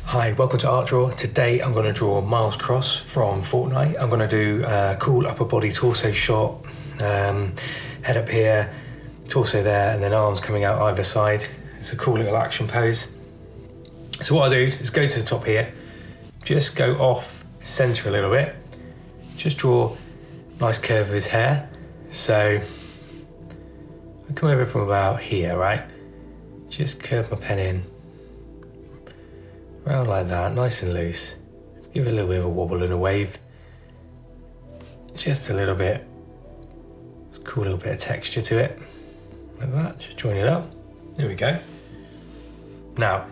Hi, welcome to Art Draw. Today I'm going to draw Miles Cross from Fortnite. I'm going to do a cool upper body torso shot, head up here, torso there, and then arms coming out either side. It's a cool little action pose. So what I'll do is go to the top here, just go off center a little bit, just draw a nice curve of his hair. So I come over from about here, right? Just curve my pen in. Around like that, nice and loose. Give it a little bit of a wobble and a wave. Just a little bit. It's a cool little bit of texture to it. Like that, just join it up. There we go. Now,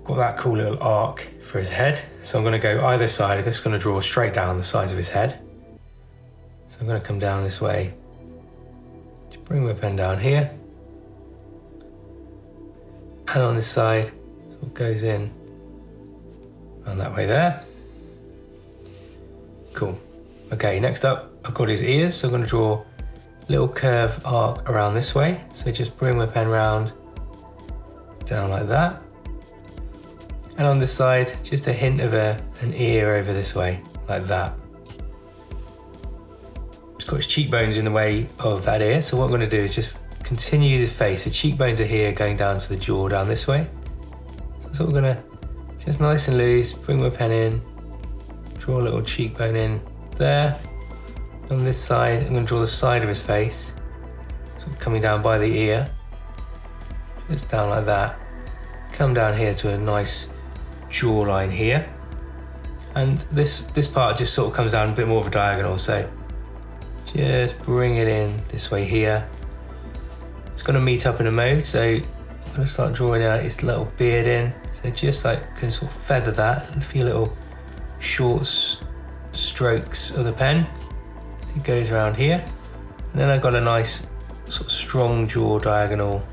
got that cool little arc for his head. So I'm gonna go either side. I'm just gonna draw straight down the sides of his head. So I'm gonna come down this way. Just bring my pen down here. And on this side, it goes in. And that way there. Cool. Okay, next up, I've got his ears. So I'm going to draw a little curve arc around this way. So just bring my pen round, down like that. And on this side, just a hint of an ear over this way, like that. It's got his cheekbones in the way of that ear. So what I'm going to do is just continue the face. The cheekbones are here, going down to the jaw down this way. So that's what we're going to just nice and loose, bring my pen in, draw a little cheekbone in there. On this side, I'm going to draw the side of his face, sort of coming down by the ear, just down like that. Come down here to a nice jawline here. And this part just sort of comes down a bit more of a diagonal, so just bring it in this way here. It's going to meet up in a mode, so I'm going to start drawing out his little beard in. So just like can sort of feather that, a few little short strokes of the pen. It goes around here. And then I've got a nice sort of strong jaw diagonal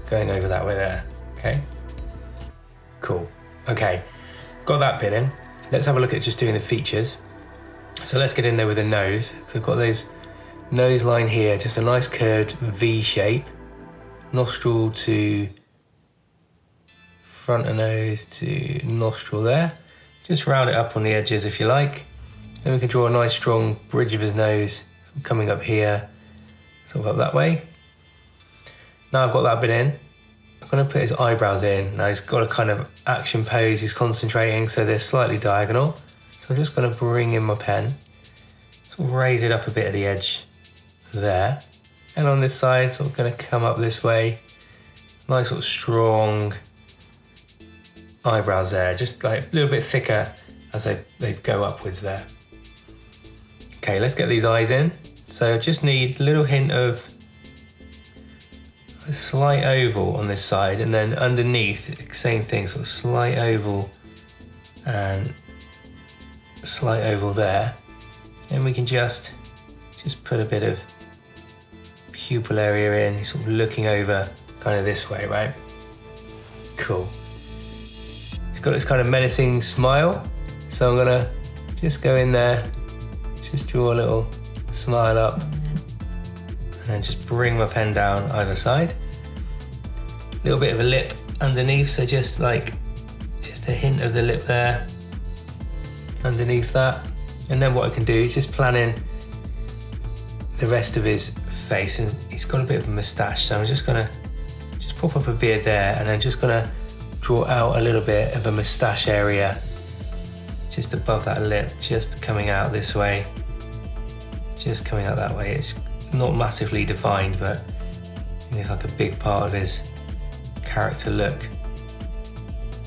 going over that way there, okay? Cool, okay, got that bit in. Let's have a look at just doing the features. So let's get in there with the nose. So I've got those nose line here, just a nice curved V shape. Nostril to front of nose to nostril there. Just round it up on the edges if you like. Then we can draw a nice strong bridge of his nose coming up here, sort of up that way. Now I've got that bit in, I'm going to put his eyebrows in. Now he's got a kind of action pose, he's concentrating, so they're slightly diagonal. So I'm just going to bring in my pen, sort of raise it up a bit at the edge there. And on this side, sort of going to come up this way. Nice sort of strong eyebrows there, just like a little bit thicker as they go upwards there. Okay, let's get these eyes in. So I just need a little hint of a slight oval on this side, and then underneath, same thing, sort of slight oval and slight oval there. And we can just put a bit of pupil area in. He's sort of looking over kind of this way, right? Cool. He's got this kind of menacing smile. So I'm gonna just go in there, just draw a little smile up, and then just bring my pen down either side. A little bit of a lip underneath, so just a hint of the lip there, underneath that. And then what I can do is just plan in the rest of his face, and he's got a bit of a moustache, so I'm just gonna pop up a beard there, and then just gonna draw out a little bit of a moustache area just above that lip, just coming out this way, just coming out that way. It's not massively defined, but it's like a big part of his character look.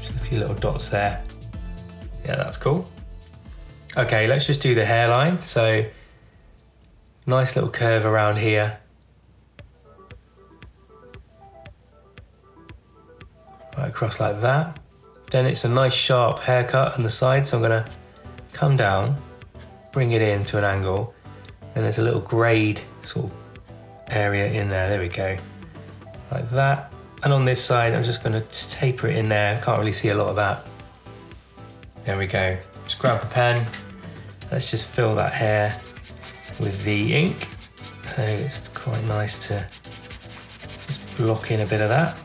Just a few little dots there. Yeah, that's cool. Okay, let's just do the hairline. So nice little curve around here. Right across like that. Then it's a nice sharp haircut on the side, so I'm gonna come down, bring it in to an angle, and there's a little grade sort of area in there we go, like that. And on this side, I'm just gonna taper it in there, can't really see a lot of that. There we go, just grab a pen, let's just fill that hair with the ink. So it's quite nice to just block in a bit of that.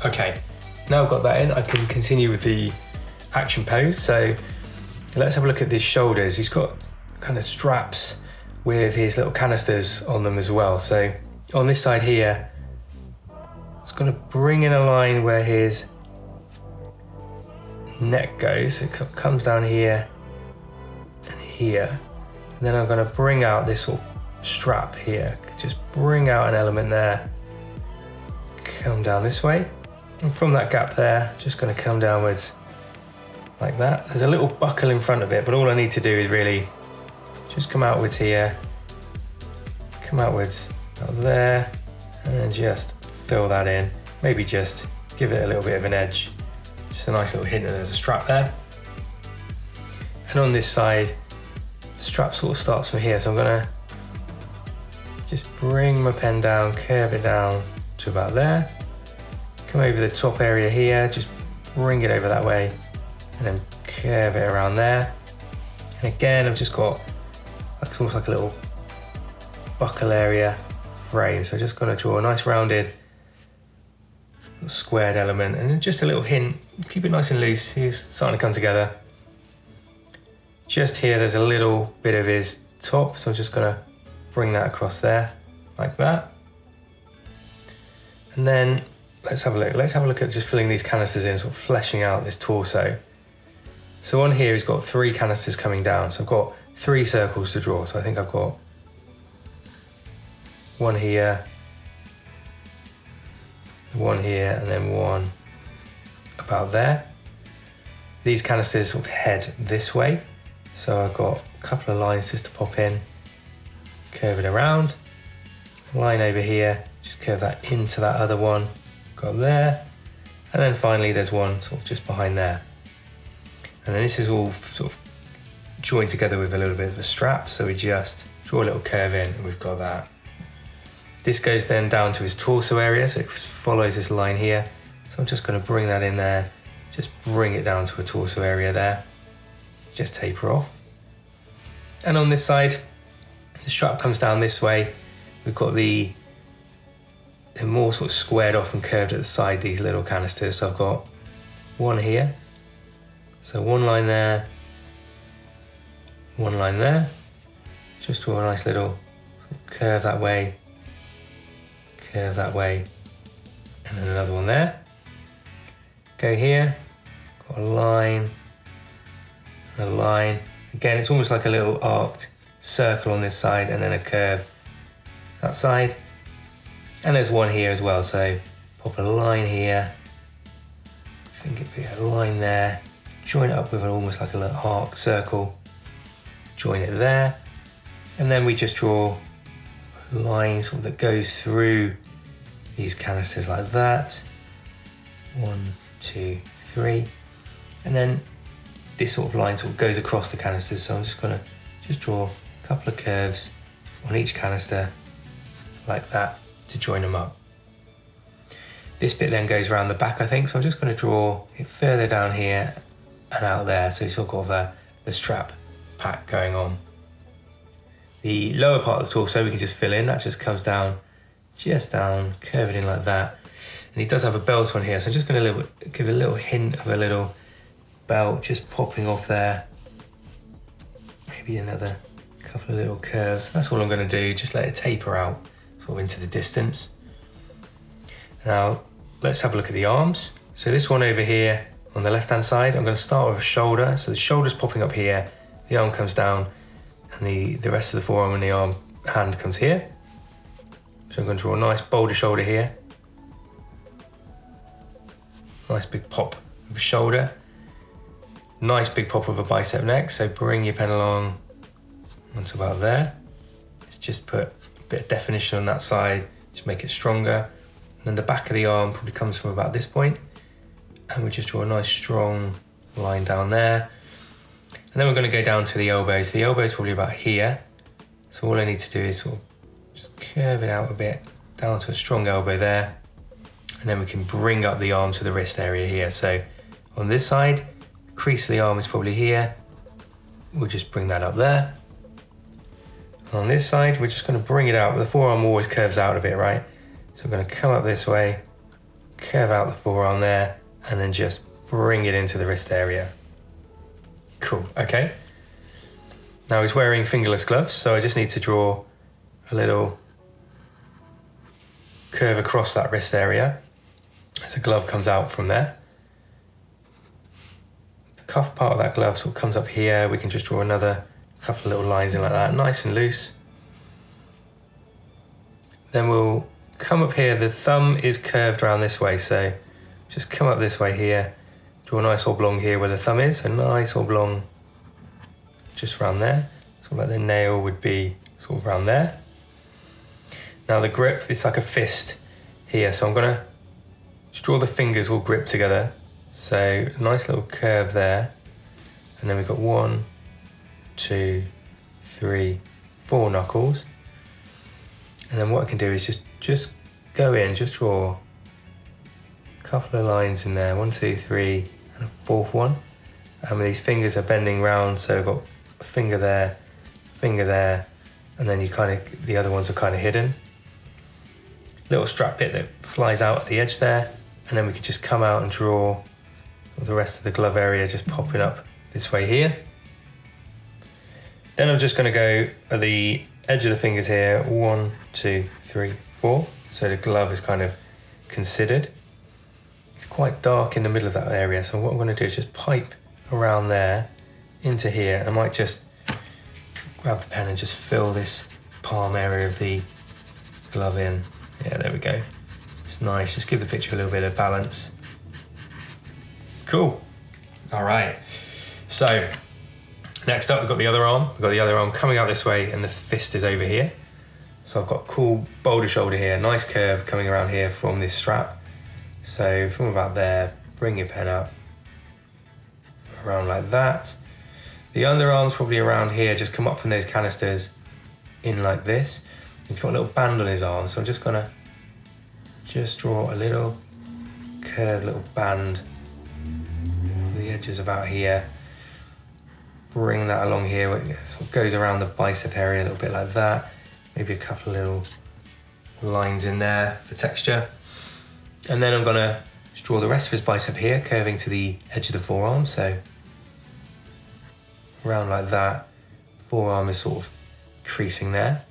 Okay, now I've got that in, I can continue with the action pose. So let's have a look at his shoulders. He's got kind of straps with his little canisters on them as well. So on this side here, it's going to bring in a line where his neck goes. It comes down here and here. And then I'm going to bring out this sort of strap here. Just bring out an element there. Come down this way. And from that gap there, just going to come downwards like that. There's a little buckle in front of it, but all I need to do is really just come outwards here, come outwards out there, and then just fill that in. Maybe just give it a little bit of an edge. Just a nice little hint that there's a strap there. And on this side, the strap sort of starts from here. So I'm gonna just bring my pen down, curve it down to about there. Come over the top area here, just bring it over that way, and then curve it around there. And again, I've just got, it's almost like a little buckle area frame. So I'm just gonna draw a nice rounded squared element, and then just a little hint, keep it nice and loose. He's starting to come together. Just here, there's a little bit of his top, so I'm just gonna bring that across there, like that. And then let's have a look. Let's have a look at just filling these canisters in, sort of fleshing out this torso. So on here, he's got 3 canisters coming down. So I've got 3 circles to draw. So I think I've got one here, one here, and then one about there. These canisters sort of head this way. So I've got a couple of lines just to pop in, curve it around, line over here, just curve that into that other one, got there. And then finally there's one sort of just behind there. And then this is all sort of joined together with a little bit of a strap. So we just draw a little curve in and we've got that. This goes then down to his torso area. So it follows this line here. So I'm just going to bring that in there, just bring it down to a torso area there, just taper off. And on this side, the strap comes down this way. We've got they're more sort of squared off and curved at the side, these little canisters. So I've got one here. So one line there, one line there. Just draw a nice little curve that way, and then another one there. Go here, got a line, and a line. Again, it's almost like a little arced circle on this side and then a curve that side. And there's one here as well, so pop a line here. I think it'd be a line there. Join it up with almost like a little arc circle. Join it there. And then we just draw a line sort of that goes through these canisters like that. 1, 2, 3. And then this sort of line sort of goes across the canisters. So I'm just gonna draw a couple of curves on each canister like that to join them up. This bit then goes around the back, I think. So I'm just gonna draw it further down here and out there. So you sort of got the strap pack going on. The lower part of the torso we can just fill in. That just comes down, just down, curve it in like that. And he does have a belt on here. So I'm just gonna give a little hint of a little belt just popping off there. Maybe another couple of little curves. That's all I'm gonna do. Just let it taper out sort of into the distance. Now, let's have a look at the arms. So this one over here on the left-hand side, I'm gonna start with a shoulder. So the shoulder's popping up here, the arm comes down, and the rest of the forearm and the hand comes here. So I'm gonna draw a nice boulder shoulder here. Nice big pop of a shoulder. Nice big pop of a bicep next. So bring your pen along onto about there. Let's just put a bit of definition on that side, just make it stronger. And then the back of the arm probably comes from about this point. And we just draw a nice strong line down there. And then we're going to go down to the elbow. So the elbow is probably about here. So all I need to do is sort of just curve it out a bit down to a strong elbow there. And then we can bring up the arm to the wrist area here. So on this side, crease of the arm is probably here. We'll just bring that up there. On this side, we're just going to bring it out. The forearm always curves out a bit, right? So I'm going to come up this way, curve out the forearm there, and then just bring it into the wrist area. Cool, okay. Now he's wearing fingerless gloves, so I just need to draw a little curve across that wrist area as the glove comes out from there. The cuff part of that glove sort of comes up here. We can just draw another couple of little lines in like that, nice and loose. Then we'll come up here. The thumb is curved around this way, so just come up this way here, draw a nice oblong here where the thumb is, a nice oblong just around there, sort of like the nail would be sort of around there. Now the grip, it's like a fist here, so I'm gonna just draw the fingers all gripped together. So nice little curve there, and then we've got 1, 2, 3, 4 knuckles. And then what I can do is just go in, just draw a couple of lines in there, 1, 2, 3, and a fourth one. And these fingers are bending round, so I've got a finger there, and then the other ones are kind of hidden. Little strap bit that flies out at the edge there, and then we could just come out and draw the rest of the glove area just popping up this way here. Then I'm just going to go at the edge of the fingers here, 1, 2, 3, 4. So the glove is kind of considered. It's quite dark in the middle of that area, so what I'm going to do is just pipe around there into here. I might just grab the pen and just fill this palm area of the glove in. Yeah, there we go. It's nice, just give the picture a little bit of balance. Cool. All right, so next up we've got the other arm. We've got the other arm coming out this way and the fist is over here. So I've got a cool boulder shoulder here, nice curve coming around here from this strap. So from about there, bring your pen up, around like that. The underarm's probably around here, just come up from those canisters in like this. He's got a little band on his arm, so I'm just gonna draw a little curved little band. The edge is about here. Bring that along here, it sort of goes around the bicep area a little bit like that. Maybe a couple of little lines in there for texture. And then I'm gonna just draw the rest of his bicep here, curving to the edge of the forearm, so around like that. Forearm is sort of creasing there.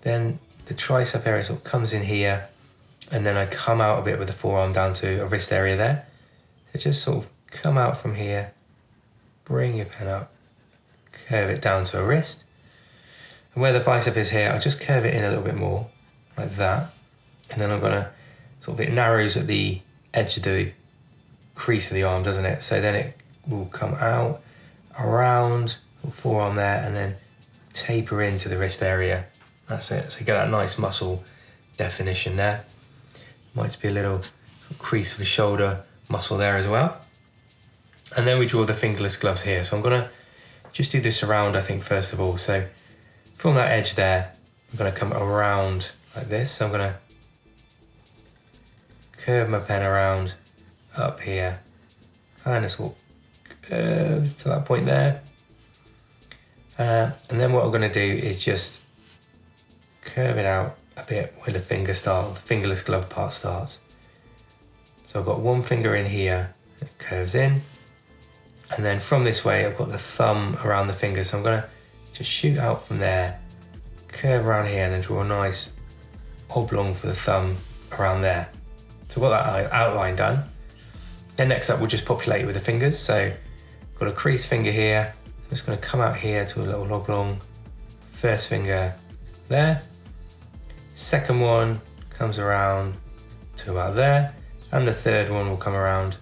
Then the tricep area sort of comes in here, and then I come out a bit with the forearm down to a wrist area there. So just sort of come out from here, bring your pen up, curve it down to a wrist. And where the bicep is here, I'll just curve it in a little bit more, like that. And then I'm gonna, sort of, it narrows at the edge of the crease of the arm, doesn't it? So then it will come out, around the forearm there, and then taper into the wrist area. That's it, so you get that nice muscle definition there. Might just be a little crease of the shoulder muscle there as well. And then we draw the fingerless gloves here. So I'm gonna just do this around, I think, first of all. So from that edge there, I'm gonna come around like this. So I'm gonna curve my pen around up here, kind of sort of curves to that point there. And then what I'm gonna do is just curve it out a bit where the fingerless glove part starts. So I've got one finger in here, it curves in. And then from this way, I've got the thumb around the finger. So I'm gonna just shoot out from there, curve around here, and then draw a nice oblong for the thumb around there. So I've got that outline done. Then next up, we'll just populate with the fingers. So I've got a crease finger here. I'm just gonna come out here to a little oblong. First finger there. Second one comes around to about there. And the third one will come around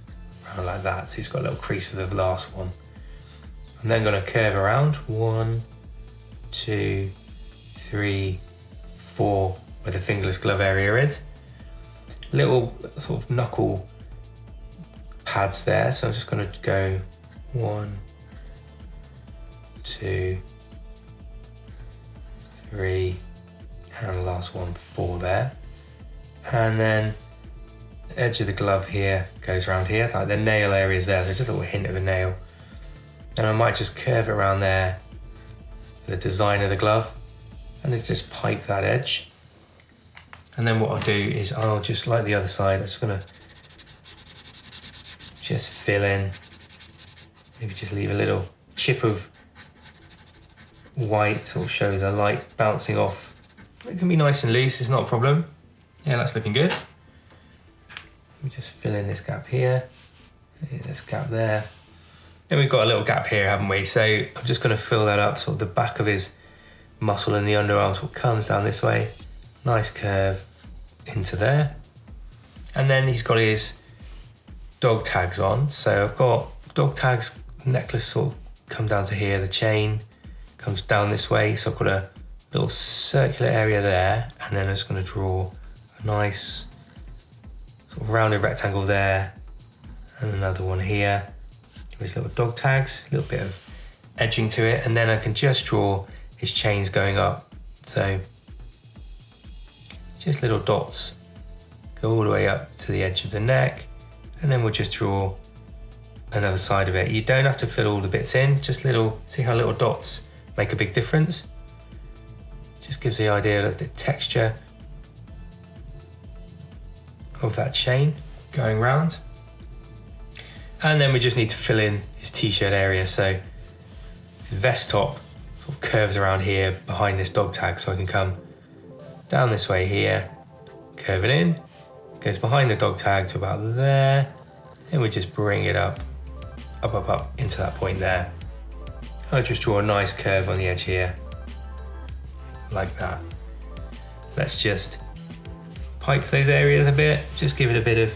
like that. So he's got a little crease of the last one. I'm then gonna curve around, 1, 2, 3, 4, where the fingerless glove area is. Little sort of knuckle pads there. So I'm just gonna go 1, 2, 3, and the last one, 4 there. And then the edge of the glove here goes around here, like the nail area is there, so just a little hint of a nail. And I might just curve it around there, the design of the glove, and then just pipe that edge. And then what I'll do is I'll just, like the other side, I'm just gonna just fill in, maybe just leave a little chip of white or show the light bouncing off. It can be nice and loose, it's not a problem. Yeah, that's looking good. Let me just fill in this gap here, this gap there. Then we've got a little gap here, haven't we? So I'm just gonna fill that up, sort of the back of his muscle in the underarm sort of comes down this way. Nice curve into there. And then he's got his dog tags on. So I've got dog tags, necklace sort of come down to here, the chain comes down this way. So I've got a little circular area there, and then I'm just gonna draw a nice sort of rounded rectangle there, and another one here. With little dog tags, a little bit of edging to it, and then I can just draw his chains going up. So just little dots go all the way up to the edge of the neck, and then we'll just draw another side of it. You don't have to fill all the bits in, just little, see how little dots make a big difference? Just gives the idea of the texture of that chain going round. And then we just need to fill in his t-shirt area. So his vest top sort of curves around here behind this dog tag, so I can come down this way here, curve it in, goes behind the dog tag to about there, and we just bring it up into that point there. I'll just draw a nice curve on the edge here, like that. Let's just pipe those areas a bit, just give it a bit of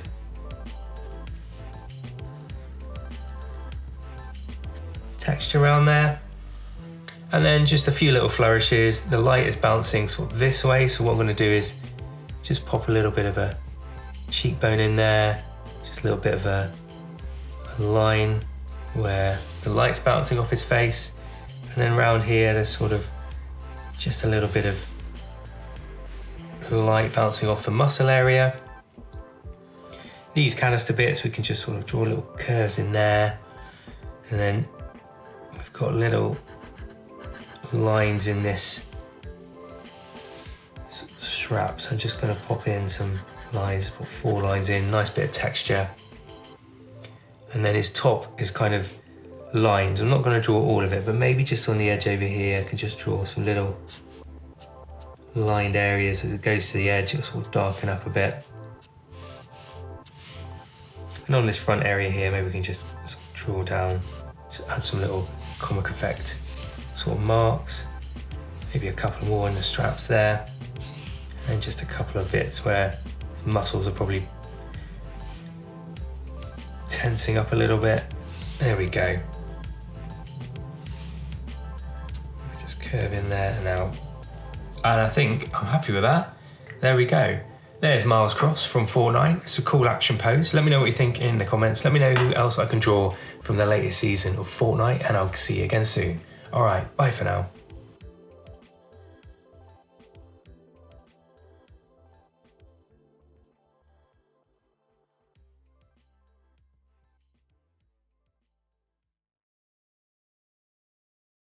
texture around there. And then just a few little flourishes. The light is bouncing sort of this way, so what I'm going to do is just pop a little bit of a cheekbone in there, just a little bit of a line where the light's bouncing off his face, and then around here there's sort of just a little bit of light bouncing off the muscle area. These canister bits we can just sort of draw little curves in there, and then we've got little lines in this strap, so I'm just going to pop in some lines, put 4 lines in, nice bit of texture. And then his top is kind of lined. I'm not going to draw all of it, but maybe just on the edge over here I can just draw some little lined areas. As it goes to the edge, it'll sort of darken up a bit. And on this front area here, maybe we can just sort of draw down, just add some little comic effect sort of marks, maybe a couple more in the straps there, and just a couple of bits where the muscles are probably tensing up a little bit. There we go. Just curve in there and out. And I think I'm happy with that. There we go. There's Miles Cross from Fortnite. It's a cool action pose. Let me know what you think in the comments. Let me know who else I can draw from the latest season of Fortnite, and I'll see you again soon. All right, bye for now.